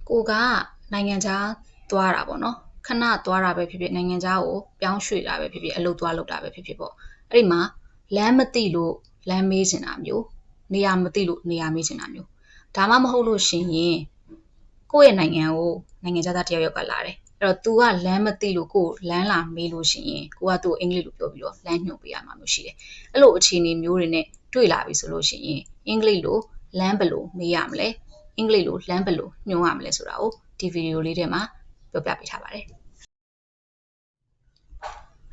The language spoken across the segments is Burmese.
ကိုကနိုင်ငံခြားသွားတာပေါ့နော်ခဏသွားတာပဲဖြစ်ဖြစ်နိုင်ငံခြားကိုပြောင်းရွှေ့တာပဲဖြစ်ဖြစ်အလုပ်သွားလုပ်တာပဲဖြစ်ဖြစ်ပေါ့အဲ့ဒီမှာလမ်းမသိလို့လမ်းမေးချင်တာမျိုးနေရာမသိလို့နေရာမေးချင်တာမျိုးဒါမှမဟုတ်လို့ရှင်ရင်ကိုယ့်ရဲ့နိုင်ငံကိုနိုင်ငံခြားသားတယောက်ကလာတယ်အဲ့တော့ तू ကလမ်းမသိလို့ကိုယ်လမ်းလာမေးလို့ရှင်ရင်ကိုကသူ့အင်္ဂလိပ်လိုပြောပြီးတော့လမ်းညွှန်ပေးရမှာမျိုးရှိတယ်အဲ့လိုအခြေအနေမျိုးတွေနဲ့တွေ့လာပြီဆိုလို့ရှင်ရင်အင်္ဂလိပ်လိုလမ်းဘယ်လိုမေးရမလဲအင်္ဂလိပ်လိုလမ်းဘယ်လိုညွှန်ရမလဲဆိုတာကိုဒီဗီဒီယိုလေးထဲမှာပြောပြပေးထားပါတယ်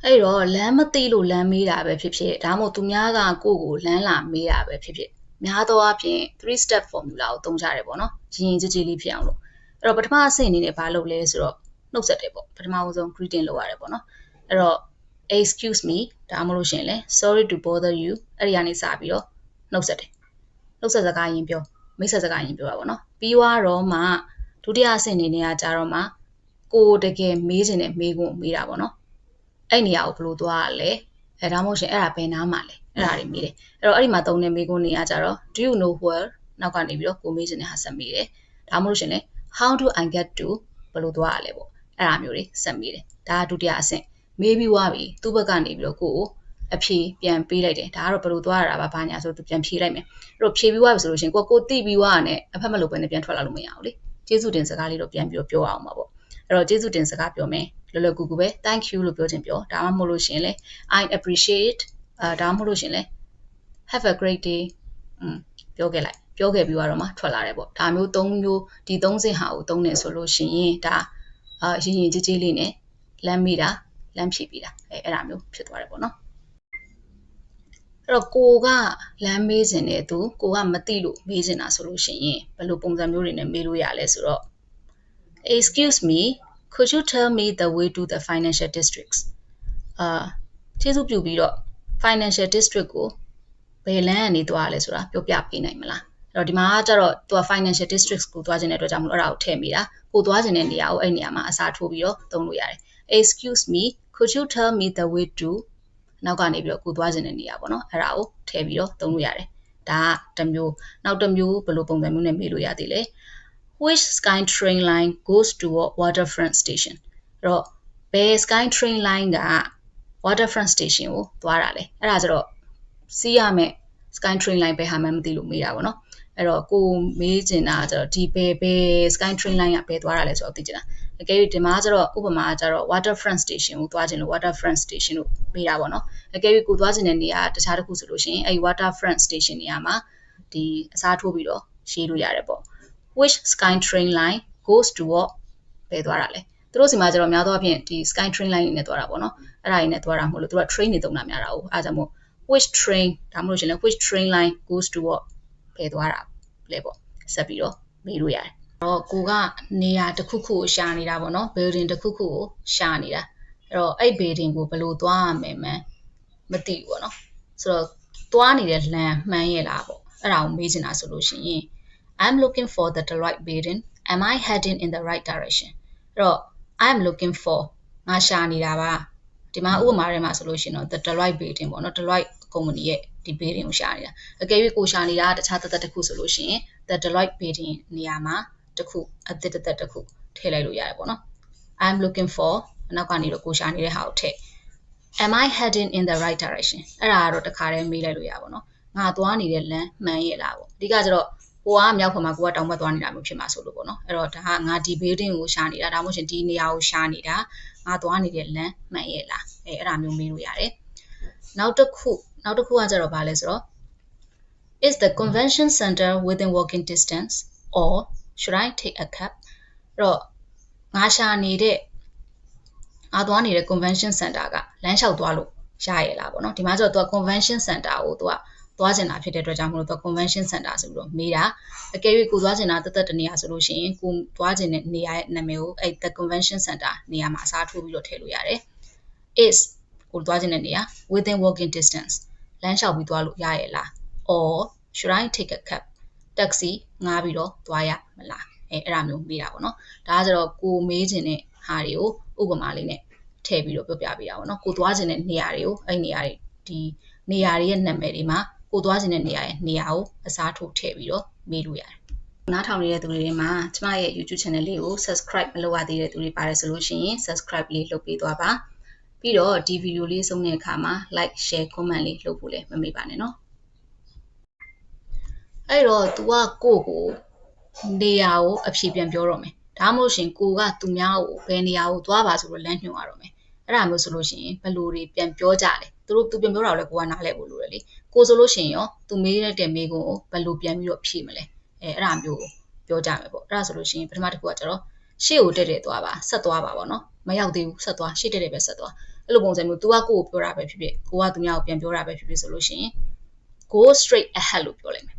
အဲ့တော့လမ်းမသိလို့လမ်းမေးတာပဲဖြစ်ဖြစ်ဒါမှမဟုတ်သူများကကိုယ့်ကိုလမ်းလာမေးတာပဲဖြစ်ဖြစ်များသောအားဖြင့်3 step formula ကိုသုံးကြတယ်ပေါ့နော်ရင်ရင်ကြည်ကြည်လေးဖြစ်အောင်လို့အဲ့တော့ပထမအဆင့်အနေနဲ့ဘာလုပ်လဲဆိုတော့နှုတ်ဆက်တယ်ပေါ့ပထမဆုံး greeting လုပ်ရတယ်ပေါ့နော်အဲ့တော့ excuse me ဒါမှမဟုတ်ရှင်လဲ sorry to bother you အဲ့ဒီကနေစပြီးတော့နှုတ်ဆက်တယ်နှုတ်ဆက်စကားရင်ပြောမိတ်ဆက်စကားရင်ပြောတာပေါ့နော်ပြီးတော့မှဒုတိယအဆင့်အနေနဲ့ကကြတော့မှကိုတကယ်မေးချင်တဲ့မေးခွန်းမေးတာပေါ့နော်အဲ့နေရာကိုဘယ်လိုသွားရလဲအဲ့ဒါမှမဟုတ်ရှင်အဲ့ဒါဘယ်နားမှာလဲအဲ့ဒါတွေမေးတယ်အဲ့တော့အဲ့ဒီမှာသုံးတဲ့မေးခွန်းတွေကကြတော့ do you know where နောက်ကနေပြီးတော့ကိုမေးချင်တဲ့ဟာဆက်မေးတယ်ဒါမှမဟုတ်ရှင်လဲ how do I get to ဘယ်လိုသွားရလဲပေါ့အဲ့ဒါမျိုးတွေဆက်မေးတယ်ဒါကဒုတိယအဆင့်မေးပြီးွားပြီသူ့ဘက်ကနေပြီးတော့ကိုကိုအဖြေပြန်ပေးလိုက်တယ်ဒါကတော့ဘယ်လိုသွားရတာပါဘာညာဆိုသူပြန်ဖြေလိုက်မယ်အဲ့တော့ဖြေပြီးွားပြီဆိုလို့ရှင်ကိုတိပြီးွားရတယ်အဖက်မလို့ပဲနဲ့ပြန်ထွက်လာလို့မရဘူးလေကျေးဇူးတင်စကားလေးတော့ပြန်ပြီးပြောအောင်ပါပေါ့အဲ့တော့ကျေးဇူးတင်စကားပြောမယ်လောလောကူကူပဲ thank you လို့ပြောချင်ပြောဒါမှမဟုတ်လို့ရှင်လေ I appreciate ဒါမှမဟုတ်လို့ရှင်လေ have a great day ပြောခဲ့လိုက်ပြောခဲ့ပြီးတော့မှထွက်လာတယ်ပေါ့ဒါမျိုး၃မျိုးဒီ၃ဆင့်ဟာကိုသုံးနေဆိုလို့ရှင်ဒါရင်ရင်ကြည်ကြည်လေးနဲ့လမ်းမိတာလမ်းဖြည့်ပြီးတာအဲ့ဒါမျိုးဖြစ်သွားတယ်ပေါ့နော်အဲ့တော့ကိုကလမ်းမေးခြင်းနဲ့သူကိုကမသိလို့မေးခြင်းတာဆိုလို့ရှင်ဘယ်လိုပုံစံမျိုးတွေနဲ့မေးလို့ရလဲဆိုတော့ excuse me could you tell me the way to the financial districts ကျေးဇူးပြုပြီးတော့ financial district ကိုဘယ်လမ်းကနေသွားလဲဆိုတာပြောပြပေးနိုင်မလားအဲ့တော့ဒီမှာကျတော့သူက financial districts ကိုသွားခြင်းတဲ့အတွက်ကြောင့်မလို့အဲ့ဒါကိုထည့်မိတာကိုသွားခြင်းတဲ့နေရာကိုအဲ့နေရာမှာအစားထိုးပြီးတော့သုံးလို့ရတယ် excuse me could you tell me the way to နောက်ကနေပြီးတော့ကိုသွားခြင်းတဲ့နေရာပေါ့နော်အဲ့ဒါကိုထည့်ပြီးတော့သုံးလို့ရတယ်ဒါကတစ်မျိုးနောက်တစ်မျိုးဘယ်လိုပုံစံမျိုးနဲ့မေးလို့ရသေးလဲ which SkyTrain line goes to waterfront station အဲ့တော့ဘယ် SkyTrain line က waterfront station ကိုသွားတာလဲအဲ့ဒါကျတော့စီးရမယ် SkyTrain line ပဲဟာမှမသိလို့မေးတာပေါ့နော်အဲ့တော့ကိုမေးချင်တာကျတော့ဒီဘယ် SkyTrain line ကဘယ်သွားတာလဲဆိုတော့သိချင်တာအကယ်၍ဒီမှာကျတော့ဥပမာကျတော့ waterfront station ကိုသွားချင်လို့ waterfront station ကိုမေးတာပေါ့နော်အကယ်၍ကိုသွားချင်တဲ့နေရာတခြားတစ်ခုဆိုလို့ရှိရင်အဲ့ waterfront station နေရာမှာဒီအစားထိုးပြီးတော့ရေးလို့ရတယ်ပေါ့ which SkyTrain line goes to what ဘယ်သွားတာလဲသူတို့စီမှာကျတော့များသောအားဖြင့်ဒီ SkyTrain line နဲ့သွားတာပေါ့နော်အဲ့ဒါကြီးနဲ့သွားတာမဟုတ်လို့သူက train တွေသုံးတာများတာ哦အားကြောင့်မို့ which train ဒါမှမဟုတ်ရှင်လဲ which train line goes to what ဘယ်သွားတာလဲပေါ့ဆက်ပြီးတော့မေးလို့ရတယ်တော့ကိုကနေရာတစ်ခုခုကိုရှာနေတာပေါ့နော် building တစ်ခုခုကိုရှာနေတာအဲ့တော့အဲ့ building ကိုဘယ်လိုသွားရမယ်မှန်းမသိဘူးပေါ့နော်ဆိုတော့သွားနေတဲ့လမ်းမှန်းရလားပေါ့အဲ့ဒါကိုမေးချင်တာဆိုလို့ရှိရင် I'm looking for the Deloitte building am I heading in the right direction အဲ့တော့ I'm looking for ငါရှာနေတာပါဒီမှာဥပမာထဲမှာဆိုလို့ရှိရင်တော့ the Deloitte building ပေါ့နော် Deloitte company ရဲ့ဒီ building ကိုရှာနေတာအကယ်၍ကိုရှာနေတာတခြားတစ်ခုဆိုလို့ရှိရင် the Deloitte building နေရာမှာတစ်ခုအသစ်တစ်ခုထည့်လိုက်လို့ရတယ်ပေါ့နော် I'm looking for နောက်ကနေတော့ကိုရှာနေတဲ့ဟာကိုထည့် am I heading in the right direction အဲ့ဒါကတော့တခါတည်းမေးလိုက်လို့ရပါပေါ့နော်ငါသွားနေတဲ့လမ်းမှန်ရဲ့လားပေါ့အဓိကကျတော့ကိုကမြောက်ဘက်မှာကိုကတောင်ဘက်သွားနေတာမျိုးဖြစ်မှာဆိုလို့ပေါ့နော်အဲ့တော့ဒါကငါဒီ building ကိုရှာနေတာဒါမှမဟုတ်ရှင်ဒီနေရာကိုရှာနေတာငါသွားနေတဲ့လမ်းမှန်ရဲ့လားအဲ့ဒါမျိုးမေးလို့ရတယ်နောက်တစ်ခုကကျတော့ဗာလဲဆိုတော့ is the convention center within walking distance or should I take a cab အဲ့တော့ငါရှာနေတဲ့ငါသွားနေတဲ့ convention center ကလမ်းလျှောက်သွားလို့ရရဲ့လားပေါ့နော်ဒီမှာကျတော့သူက convention center ကိုသူကသွားကျင်တာဖြစ်တဲ့အတွက်ကြောင့်မလို့သူ convention center ဆိုပြီးတော့မေးတာအကယ်၍ကိုသွားကျင်တာတနေရာဆိုလို့ရှိရင်ကိုသွားကျင်တဲ့နေရာရဲ့နာမည်ကိုအဲ့ the convention center နေရာမှာအစားထိုးပြီးတော့ထည့်လို့ရတယ် is ကိုသွားကျင်တဲ့နေရာ within walking distance လမ်းလျှောက်ပြီးသွားလို့ရရဲ့လား or should I take a cab taxi ငားပြီးတော့သွားရမလားအဲ့ဒါမျိုးမေးတာပေါ့နော်ဒါကကျတော့ကိုမေးချင်တဲ့ဟာတွေကိုဥပမာလေးနဲ့ထည့်ပြီးတော့ပြောပြပေးတာပေါ့နော်ကိုသွားချင်တဲ့နေရာတွေကိုအဲ့နေရာတွေဒီနေရာတွေရဲ့နာမည်တွေမှာကိုသွားချင်တဲ့နေရာရဲ့နေရာကိုအစားထိုးထည့်ပြီးတော့မေးလို့ရတယ် နားထောင်နေတဲ့သူတွေမှာကျမရဲ့ YouTube channel လေးကို subscribe မလုပ်ရသေးတဲ့သူတွေပါတယ်ဆိုလို့ရှိရင် subscribe လေးလုပ်ပေးသွားပါပြီးတော့ဒီ video လေးဆုံးတဲ့အခါမှာ like share comment လေးလုပ်ဖို့လည်းမမေ့ပါနဲ့နော်အဲ့တော့ तू ကကိုနေရာကိုအဖြေပြန်ပြောတော့မယ်ဒါမှမဟုတ်ရှင်ကိုကသူများကိုဘယ်နေရာကိုသွားပါဆိုတော့လမ်းညွှန်ရတော့မယ်အဲ့ဒါမျိုးဆိုလို့ရှိရင်ဘယ်လိုတွေပြန်ပြောကြလဲသူပြန်ပြောတာလည်းကိုကနားလဲဖို့လိုတယ်လေကိုဆိုလို့ရှိရင်ရောသူမေးတဲ့မေးခွန်းကိုဘယ်လိုပြန်ပြီးတော့ဖြေမလဲအဲ့ဒါမျိုးကိုပြောကြမယ်ပေါ့အဲ့ဒါဆိုလို့ရှိရင်ပထမတစ်ခုကကျတော့ရှေ့ကိုတက်သွားပါဆက်သွားပါပေါ့နော်မရောက်သေးဘူးဆက်သွားရှေ့တက်ပဲဆက်သွားအဲ့လိုပုံစံမျိုး तू ကကိုပြောတာပဲဖြစ်ဖြစ်ကိုကသူများကိုပြန်ပြောတာပဲဖြစ်ဖြစ်ဆိုလို့ရှိရင် go straight ahead လို့ပြောလိုက်မယ်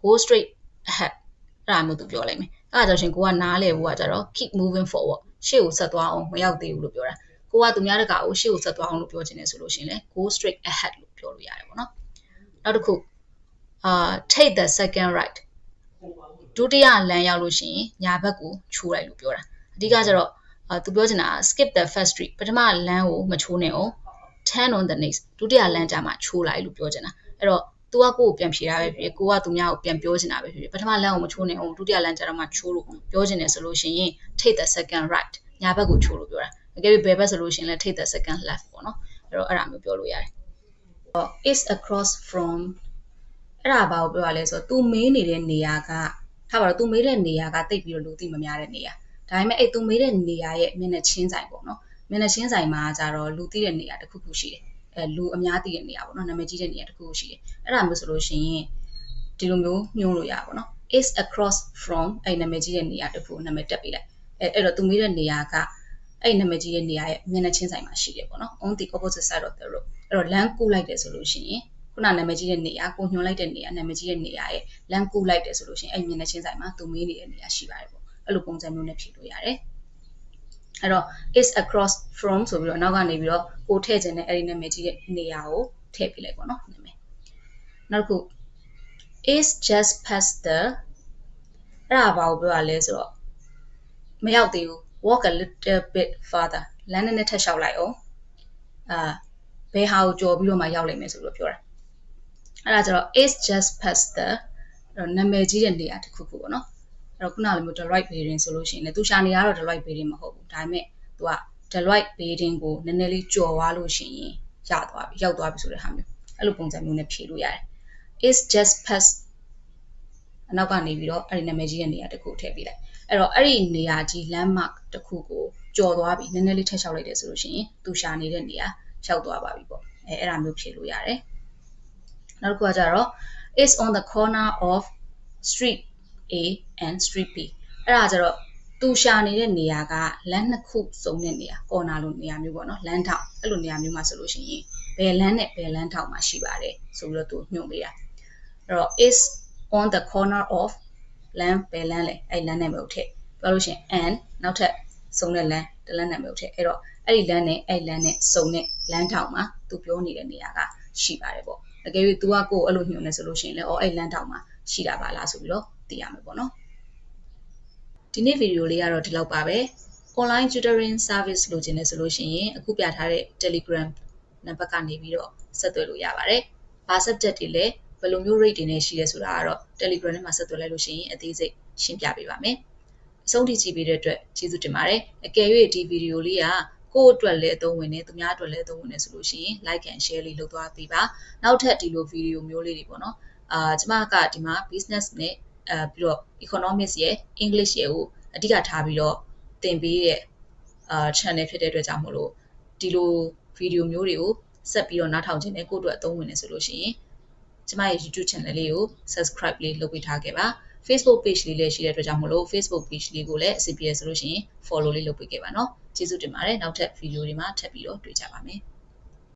go straight ahead အဲ့ဒါမျိုး तू ပြောလိုက်မယ်အဲ့ဒါကြောင့်ရှင်ကိုကနားလဲဘူးကကျတော့ keep moving forward ရှေ့ကိုဆက်သွားအောင်မရောက်သေးဘူးလို့ပြောတာကိုကသူများတကာကိုရှေ့ကိုဆက်သွားအောင်လို့ပြောချင်တယ်ဆိုလို့ရှင်လေ go straight ahead လို့ပြောလို့ရတယ်ပေါ့နော်နောက်တစ်ခုtake the second right ဒုတိယလမ်းရောက်လို့ရှိရင်ညာဘက်ကိုချိုးလိုက်လို့ပြောတာအဓိကကျတော့သူပြောချင်တာ skip the first street ပထမလမ်းကိုမချိုးနဲ့အောင် turn on the next ဒုတိယလမ်းကျမှချိုးလိုက်လို့ပြောချင်တာအဲ့တော့သူကကိုပြန်ဖြေတာပဲဖြစ်ကိုကသူများကိုပြန်ပြောချင်တာပဲဖြစ်ပထမလမ်းကိုမချိုးနဲ့အောင်ဒုတိယလမ်းကျတော့မှချိုးလို့ပြောချင်တယ်ဆိုလို့ရှိရင် take the second right ညာဘက်ကိုချိုးလို့ပြောတာအကယ်၍ဘယ်ဘက်ဆိုလို့ရှိရင်လည်း take the second left ပေါ့နော်အဲ့တော့အဲ့ဒါမျိုးပြောလို့ရတယ်is across from အဲ့ဒါဘာကိုပြောရလဲဆိုတော့ तू မေးနေတဲ့နေရာကထားပါတော့ तू မေးတဲ့နေရာကတိတ်ပြီးတော့လူသိမများတဲ့နေရာဒါပေမဲ့အဲ့ तू မေးတဲ့နေရာရဲ့မျက်နှာချင်းဆိုင်ပေါ့နော်မျက်နှာချင်းဆိုင်မှာကျတော့လူသိတဲ့နေရာတစ်ခုခုရှိတယ်လူအများသိတဲ့နေရာပေါ့နော်နာမည်ကြီးတဲ့နေရာတစ်ခုခုရှိတယ်အဲ့ဒါမျိုးဆိုလို့ရှိရင်ဒီလိုမျိုးညွှန်းလို့ရပါပေါ့နော် is across from အဲ့နာမည်ကြီးတဲ့နေရာတစ်ခုနာမည်တက်ပေးလိုက်အဲ့တော့ तू မေးတဲ့နေရာကအဲ့နာမည်ကြီးတဲ့နေရာရဲ့မျက်နှာချင်းဆိုင်မှာရှိတယ်ပေါ့နော် on the opposite side of the road အဲ့တော့လမ်းကူးလိုက်တယ်ဆိုလို့ရှိရင်ခုနနာမည်ကြီးတဲ့နေရာကိုညွှန်လိုက်တဲ့နေရာနာမည်ကြီးတဲ့နေရာရဲ့လမ်းကူးလိုက်တယ်ဆိုလို့ရှိရင်အဲ့မျက်နှာချင်းဆိုင်မှာသူမေးနေတဲ့နေရာရှိပါတယ်ပေါ့အဲ့လိုပုံစံမျိုးနဲ့ဖြေလို့ရတယ်အဲ့တော့ is across from ဆိုပြီးတော့နောက်ကနေပြီးတော့ကိုထည့်ခြင်းနဲ့အဲ့ဒီနာမည်ကြီးတဲ့နေရာကိုထည့်ပြလိုက်ပေါ့နော်နာမည်နောက်တစ်ခု is just past the အဲ့ဒါဘာကိုပြောရလဲဆိုတော့မရောက်သေးဘူး walk a little bit further လမ်းနဲ့ထပ်လျှောက်လိုက်အောင်ဘယ်ဟာကိုကြော်ပြီးတော့မှရောက်လိမ့်မယ်ဆိုပြီးတော့ပြောတာအဲ့ဒါကျတော့ is just past the နာမည်ကြီးတဲ့နေရာတစ်ခုခုပေါ့နော်အဲ့တော့ခုနလိုမျိုး Deloitte building ဆိုလို့ရှိရင်လည်းသူရှာနေရတော့ Deloitte building မဟုတ်ဘူးဒါပေမဲ့သူက Deloitte building ကိုနည်းနည်းလေးကြော်သွားလို့ရှိရင်ရောက်သွားပြီဆိုတဲ့ဟာမျိုးအဲ့လိုပုံစံမျိုးနဲ့ဖြေလို့ရတယ် is just past အနောက်ကနေပြီးတော့အဲ့ဒီနာမည်ကြီးတဲ့နေရာတစ်ခုထည့်ပေးလိုက်အဲ့တော့အဲ့ဒီနေရာကြီး landmark တစ်ခုကိုကြော်သွားပြီနည်းနည်းလေးထည့်လျှောက်လိုက်တယ်ဆိုလို့ရှိရင်သူရှာနေတဲ့နေရာရောက်သွားပါပြီပေါ့အဲ့ဒါမျိုးဖြေလို့ရတယ်နောက်တစ်ခုကကြတော့ is on the corner of street A and street B အဲ့ဒါကြတော့သူရှာနေတဲ့နေရာကလမ်းနှစ်ခုစုံတဲ့နေရာ corner လိုနေရာမျိုးပေါ့နော်လမ်းထောင်အဲ့လိုနေရာမျိုးမှာဆိုလို့ရှိရင်ဘယ်လမ်းနဲ့ဘယ်လမ်းထောင်မှာရှိပါတယ်ဆိုပြီးတော့သူညွှန်ပေးတာအဲ့တော့ is on the corner of လမ်းဘယ်လမ်းလဲအဲ့လမ်းနာမည်ကိုထည့်ပြောလို့ရှိရင် and နောက်ထပ်စုံတဲ့လမ်းတလမ်းနာမည်ကိုထည့်အဲ့တော့အဲ့ဒီလမ်းနဲ့အဲ့လမ်းနဲ့စုံတဲ့လမ်းထောင်မှာသူပြောနေတဲ့နေရာကရှိပါတယ်ပေါ့အကယ်၍ तू ကကိုအဲ့လိုညွှန်နေဆိုလို့ရှိရင်လည်းအဲ့လမ်းထောင်မှာရှိတာပါလားဆိုပြီးတော့သိရမယ်ပေါ့နော်ဒီနေ့ဗီဒီယိုလေးကတော့ဒီလောက်ပါပဲ online tutoring service လိုချင်တယ်ဆိုလို့ရှိရင်အခုပြထားတဲ့ Telegram နံပါတ်ကနေပြီးတော့ဆက်သွယ်လို့ရပါတယ်။ဘာ subject တွေလဲဘယ်လိုမျိုး rate တွေနဲ့ရှိလဲဆိုတာကတော့ Telegram နဲ့မှာဆက်သွယ်လိုက်လို့ရှိရင်အသေးစိတ်ရှင်းပြပေးပါမယ်။အဆုံးထိကြည့်ပေးတဲ့အတွက်ကျေးဇူးတင်ပါတယ်။အကယ်၍ဒီဗီဒီယိုလေးကကိုယ့်အတွက်လည်းအသုံးဝင်နေသူများအတွက်လည်းအသုံးဝင်နေဆိုလို့ရှိရင် like and share လေးလုပ်သွားပေးပါ။နောက်ထပ်ဒီလိုဗီဒီယိုမျိုးလေးတွေပေါ့နော်။ကျမကဒီမှာ business နဲ့ပြီးတော့ economics ရဲ့ English ရဲ့ကိုအဓိကထားပြီးတော့သင်ပေးတဲ့channel ဖြစ်တဲ့အတွက်ကြောင့်မို့လို့ဒီလိုဗီဒီယိုမျိုးတွေကိုဆက်ပြီးတော့နားထောင်ခြင်းနဲ့ကိုယ့်အတွက်အသုံးဝင်နေဆိုလို့ရှိရင်ကျမရဲ့ YouTube channel လေးကို subscribe လေးလုပ်ပေးထားခဲ့ပါ Facebook page လေးလည်းရှိတဲ့အတွက်ကြောင့်မို့လို့ Facebook page လေးကိုလည်းအဆင်ပြေဆိုလို့ရှိရင် follow လေးလုပ်ပေးခဲ့ပါเนาะကျေးဇူးတင်ပါတယ်နောက်ထပ်ဗီဒီယိုတွေမှာထပ်ပြီးတော့တွေ့ကြပါမယ်